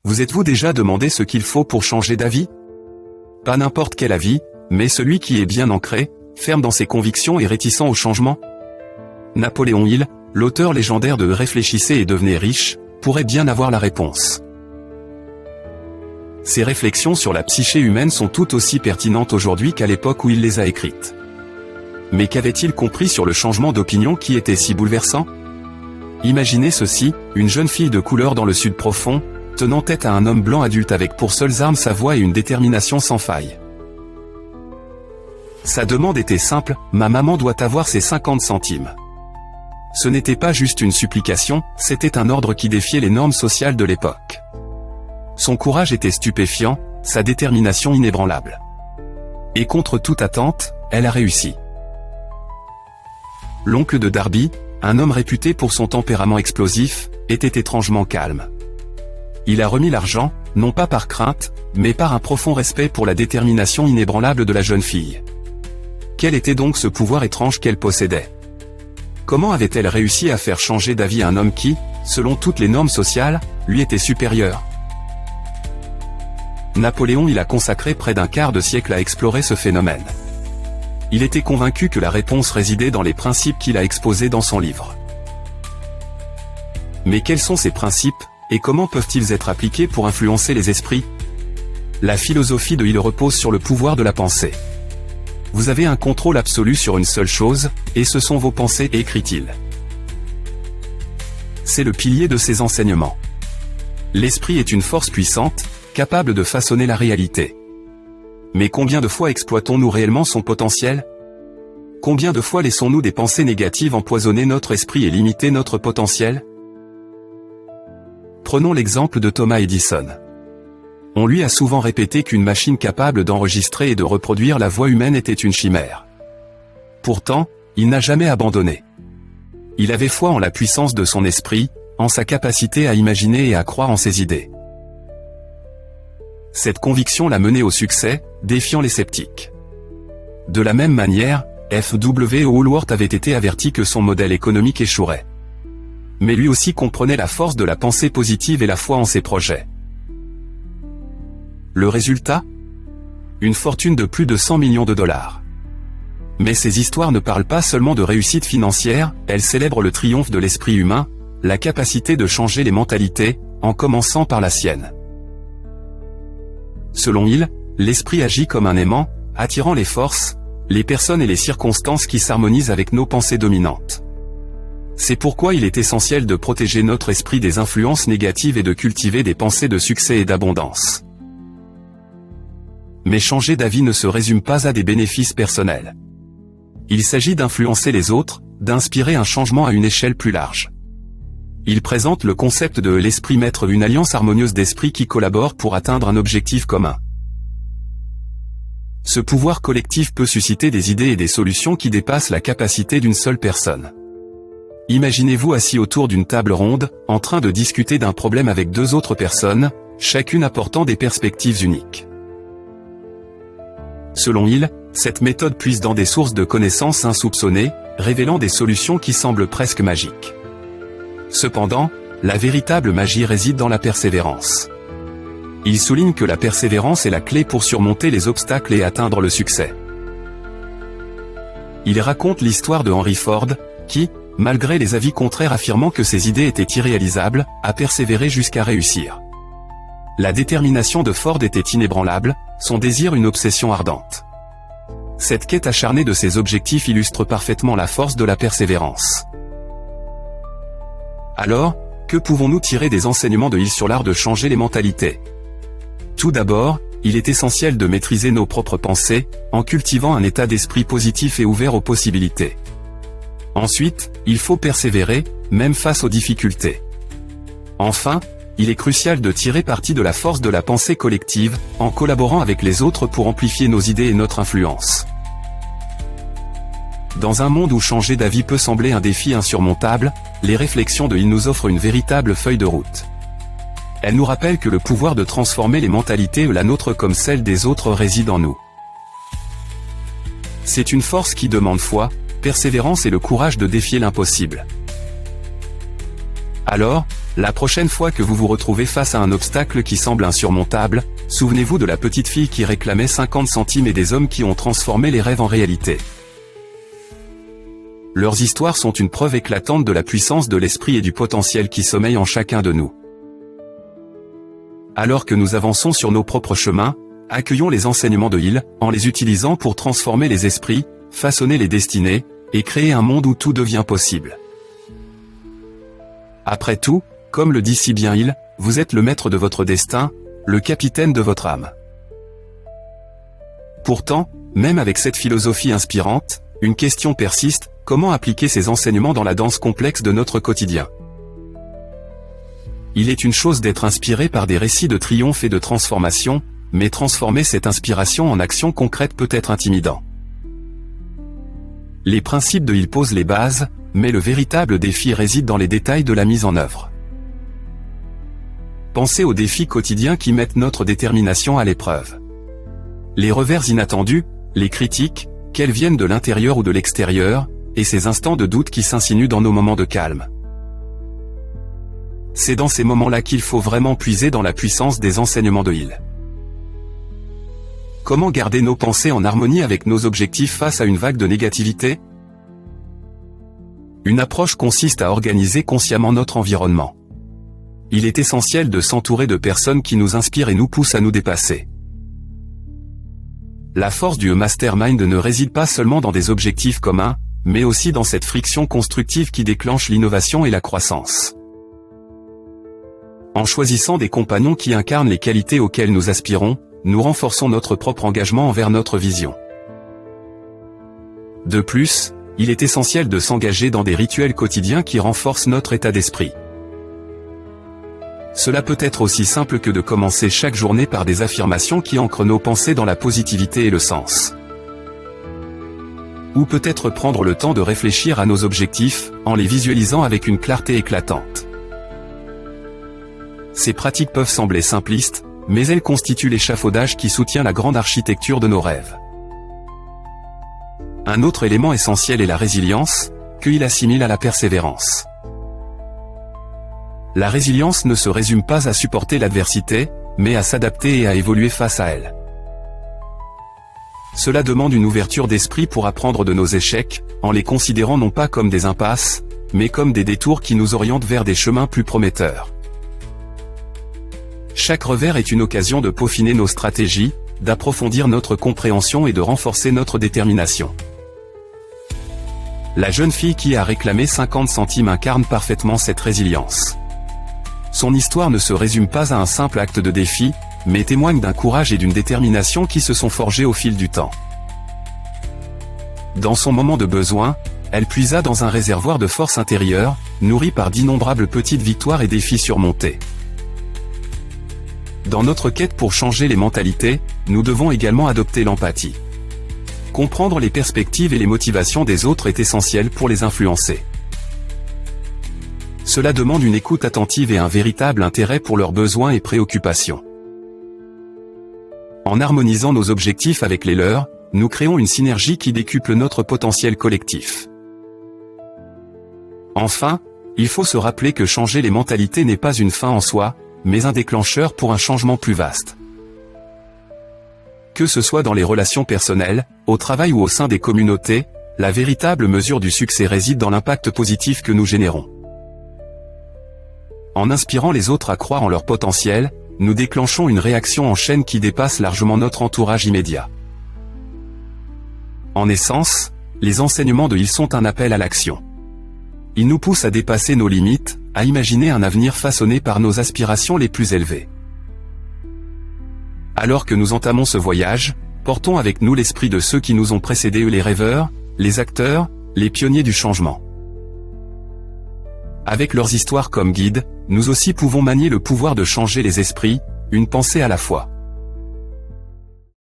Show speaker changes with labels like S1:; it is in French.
S1: Vous êtes-vous déjà demandé ce qu'il faut pour changer d'avis? Pas n'importe quel avis, mais celui qui est bien ancré, ferme dans ses convictions et réticent au changement. Napoléon Hill, l'auteur légendaire de Réfléchissez et devenez riche, pourrait bien avoir la réponse. Ses réflexions sur la psyché humaine sont tout aussi pertinentes aujourd'hui qu'à l'époque où il les a écrites. Mais qu'avait-il compris sur le changement d'opinion qui était si bouleversant? Imaginez ceci, une jeune fille de couleur dans le sud profond, tenant tête à un homme blanc adulte avec pour seules armes sa voix et une détermination sans faille. Sa demande était simple, ma maman doit avoir ses 50 centimes. Ce n'était pas juste une supplication, c'était un ordre qui défiait les normes sociales de l'époque. Son courage était stupéfiant, sa détermination inébranlable. Et contre toute attente, elle a réussi. L'oncle de Darby, un homme réputé pour son tempérament explosif, était étrangement calme. Il a remis l'argent, non pas par crainte, mais par un profond respect pour la détermination inébranlable de la jeune fille. Quel était donc ce pouvoir étrange qu'elle possédait? Comment avait-elle réussi à faire changer d'avis un homme qui, selon toutes les normes sociales, lui était supérieur? Napoléon il a consacré près d'un quart de siècle à explorer ce phénomène. Il était convaincu que la réponse résidait dans les principes qu'il a exposés dans son livre. Mais quels sont ces principes, et comment peuvent-ils être appliqués pour influencer les esprits? La philosophie de Hill repose sur le pouvoir de la pensée. Vous avez un contrôle absolu sur une seule chose, et ce sont vos pensées, écrit-il. C'est le pilier de ses enseignements. L'esprit est une force puissante, capable de façonner la réalité. Mais combien de fois exploitons-nous réellement son potentiel? Combien de fois laissons-nous des pensées négatives empoisonner notre esprit et limiter notre potentiel? Prenons l'exemple de Thomas Edison. On lui a souvent répété qu'une machine capable d'enregistrer et de reproduire la voix humaine était une chimère. Pourtant, il n'a jamais abandonné. Il avait foi en la puissance de son esprit, en sa capacité à imaginer et à croire en ses idées. Cette conviction l'a mené au succès, défiant les sceptiques. De la même manière, F.W. Woolworth avait été averti que son modèle économique échouerait. Mais lui aussi comprenait la force de la pensée positive et la foi en ses projets. Le résultat? Une fortune de plus de 100 millions de dollars. Mais ces histoires ne parlent pas seulement de réussite financière, elles célèbrent le triomphe de l'esprit humain, la capacité de changer les mentalités, en commençant par la sienne. Selon Hill, l'esprit agit comme un aimant, attirant les forces, les personnes et les circonstances qui s'harmonisent avec nos pensées dominantes. C'est pourquoi il est essentiel de protéger notre esprit des influences négatives et de cultiver des pensées de succès et d'abondance. Mais changer d'avis ne se résume pas à des bénéfices personnels. Il s'agit d'influencer les autres, d'inspirer un changement à une échelle plus large. Il présente le concept de l'esprit maître, une alliance harmonieuse d'esprits qui collaborent pour atteindre un objectif commun. Ce pouvoir collectif peut susciter des idées et des solutions qui dépassent la capacité d'une seule personne. Imaginez-vous assis autour d'une table ronde, en train de discuter d'un problème avec deux autres personnes, chacune apportant des perspectives uniques. Selon Hill, cette méthode puise dans des sources de connaissances insoupçonnées, révélant des solutions qui semblent presque magiques. Cependant, la véritable magie réside dans la persévérance. Il souligne que la persévérance est la clé pour surmonter les obstacles et atteindre le succès. Il raconte l'histoire de Henry Ford, qui, malgré les avis contraires affirmant que ses idées étaient irréalisables, a persévéré jusqu'à réussir. La détermination de Ford était inébranlable, son désir une obsession ardente. Cette quête acharnée de ses objectifs illustre parfaitement la force de la persévérance. Alors, que pouvons-nous tirer des enseignements de Hill sur l'art de changer les mentalités? Tout d'abord, il est essentiel de maîtriser nos propres pensées, en cultivant un état d'esprit positif et ouvert aux possibilités. Ensuite, il faut persévérer, même face aux difficultés. Enfin, il est crucial de tirer parti de la force de la pensée collective, en collaborant avec les autres pour amplifier nos idées et notre influence. Dans un monde où changer d'avis peut sembler un défi insurmontable, les réflexions de Hill nous offrent une véritable feuille de route. Elles nous rappellent que le pouvoir de transformer les mentalités, la nôtre comme celle des autres, réside en nous. C'est une force qui demande foi, persévérance et le courage de défier l'impossible. Alors, la prochaine fois que vous vous retrouvez face à un obstacle qui semble insurmontable, souvenez-vous de la petite fille qui réclamait 50 centimes et des hommes qui ont transformé les rêves en réalité. Leurs histoires sont une preuve éclatante de la puissance de l'esprit et du potentiel qui sommeille en chacun de nous. Alors que nous avançons sur nos propres chemins, accueillons les enseignements de Hill, en les utilisant pour transformer les esprits, façonner les destinées, et créer un monde où tout devient possible. Après tout, comme le dit si bien Hill, vous êtes le maître de votre destin, le capitaine de votre âme. Pourtant, même avec cette philosophie inspirante, une question persiste: comment appliquer ces enseignements dans la danse complexe de notre quotidien? Il est une chose d'être inspiré par des récits de triomphe et de transformation, mais transformer cette inspiration en action concrète peut être intimidant. Les principes de Hill posent les bases, mais le véritable défi réside dans les détails de la mise en œuvre. Pensez aux défis quotidiens qui mettent notre détermination à l'épreuve. Les revers inattendus, les critiques, qu'elles viennent de l'intérieur ou de l'extérieur, et ces instants de doute qui s'insinuent dans nos moments de calme. C'est dans ces moments-là qu'il faut vraiment puiser dans la puissance des enseignements de Hill. Comment garder nos pensées en harmonie avec nos objectifs face à une vague de négativité? Une approche consiste à organiser consciemment notre environnement. Il est essentiel de s'entourer de personnes qui nous inspirent et nous poussent à nous dépasser. La force du mastermind ne réside pas seulement dans des objectifs communs, mais aussi dans cette friction constructive qui déclenche l'innovation et la croissance. En choisissant des compagnons qui incarnent les qualités auxquelles nous aspirons, nous renforçons notre propre engagement envers notre vision. De plus, il est essentiel de s'engager dans des rituels quotidiens qui renforcent notre état d'esprit. Cela peut être aussi simple que de commencer chaque journée par des affirmations qui ancrent nos pensées dans la positivité et le sens. Ou peut-être prendre le temps de réfléchir à nos objectifs, en les visualisant avec une clarté éclatante. Ces pratiques peuvent sembler simplistes, mais elles constituent l'échafaudage qui soutient la grande architecture de nos rêves. Un autre élément essentiel est la résilience, qu'il assimile à la persévérance. La résilience ne se résume pas à supporter l'adversité, mais à s'adapter et à évoluer face à elle. Cela demande une ouverture d'esprit pour apprendre de nos échecs, en les considérant non pas comme des impasses, mais comme des détours qui nous orientent vers des chemins plus prometteurs. Chaque revers est une occasion de peaufiner nos stratégies, d'approfondir notre compréhension et de renforcer notre détermination. La jeune fille qui a réclamé 50 centimes incarne parfaitement cette résilience. Son histoire ne se résume pas à un simple acte de défi, mais témoigne d'un courage et d'une détermination qui se sont forgés au fil du temps. Dans son moment de besoin, elle puisa dans un réservoir de force intérieure, nourri par d'innombrables petites victoires et défis surmontés. Dans notre quête pour changer les mentalités, nous devons également adopter l'empathie. Comprendre les perspectives et les motivations des autres est essentiel pour les influencer. Cela demande une écoute attentive et un véritable intérêt pour leurs besoins et préoccupations. En harmonisant nos objectifs avec les leurs, nous créons une synergie qui décuple notre potentiel collectif. Enfin, il faut se rappeler que changer les mentalités n'est pas une fin en soi, mais un déclencheur pour un changement plus vaste. Que ce soit dans les relations personnelles, au travail ou au sein des communautés, la véritable mesure du succès réside dans l'impact positif que nous générons. En inspirant les autres à croire en leur potentiel, nous déclenchons une réaction en chaîne qui dépasse largement notre entourage immédiat. En essence, les enseignements de Hill sont un appel à l'action. Ils nous poussent à dépasser nos limites, à imaginer un avenir façonné par nos aspirations les plus élevées. Alors que nous entamons ce voyage, portons avec nous l'esprit de ceux qui nous ont précédés, les rêveurs, les acteurs, les pionniers du changement. Avec leurs histoires comme guide, nous aussi pouvons manier le pouvoir de changer les esprits, une pensée à la fois.